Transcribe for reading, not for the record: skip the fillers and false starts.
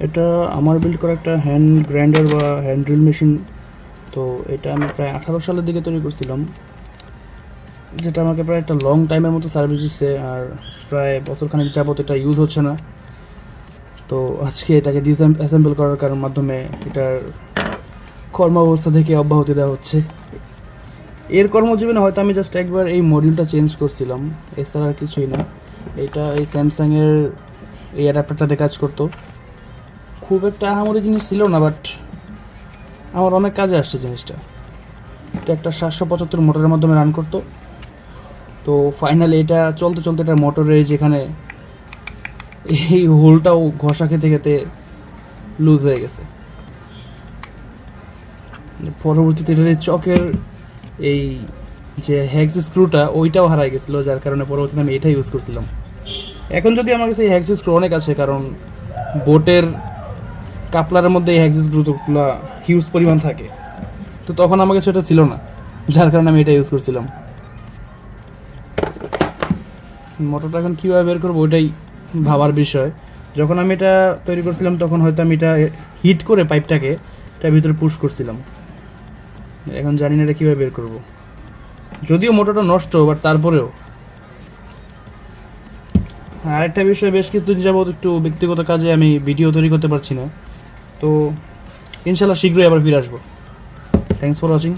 এটা আমার বিল্ড করা একটা হ্যান্ড গ্রাইন্ডার বা হ্যান্ড ড্রিল মেশিন। তো এটা আমি প্রায় 18 সালের দিকে তৈরি করছিলাম, যেটা আমাকে প্রায় একটা লং টাইমের মতো সার্ভিস দিচ্ছে, আর প্রায় বছরখানেক যাবত এটা ইউজ হচ্ছে না। তো আজকে এটাকে ডিসঅ্যাসেম্বল করার কারণ মাধ্যমে এটার কর্মাবস্থা থেকে অব্যাহতি দেওয়া হচ্ছে। এর কর্মজীবনে হয়তো আমি জাস্ট একবার এই মডিউলটা চেঞ্জ করছিলাম, এছাড়া আর কিছুই না। এটা এই স্যামসাংয়ের এই অ্যাডাপ্টারটাতে কাজ করতো, খুব একটা আহামরি জিনিস ছিল না, বাট আমার অনেক কাজে আসছে জিনিসটা। এটা একটা 775 মোটরের মাধ্যমে রান করতো। তো ফাইনালি এটা চলতে চলতে এটা মোটরের যেখানে এই হোলটাও ঘষা খেতে খেতে লুজ হয়ে গেছে। পরবর্তীতে এটার এই চকের এই যে হ্যাক্স স্ক্রুটা ওইটাও হারাই গেছিলো, যার কারণে পরবর্তীতে আমি এটাই ইউজ করছিলাম। এখন যদি আমার কাছে এই হ্যাক্স স্ক্রু অনেক আছে, কারণ বোটের কাপলারের মধ্যে এই হ্যাক্স স্ক্রুগুলো হিউজ পরিমাণ থাকে, তো তখন আমার কাছে এটা ছিল না, যার কারণে আমি এটা ইউজ করছিলাম। মোটরটা এখন কীভাবে বের করবো ওইটাই ভাবার বিষয়। যখন আমি এটা তৈরি করছিলাম তখন হয়তো আমি এটা হিট করে পাইপটাকে এটার ভিতরে পুশ করছিলাম, এখন জানি না এটা কীভাবে বের করবো। যদিও মোটরটা নষ্ট, বাট তারপরেও। আরেকটা বিষয়, বেশ কিছুদিন যাবত একটু ব্যক্তিগত কাজে আমি ভিডিও তৈরি করতে পারছি না, তো ইনশাল্লাহ শীঘ্রই আবার ফিরে আসবো। Thanks for watching.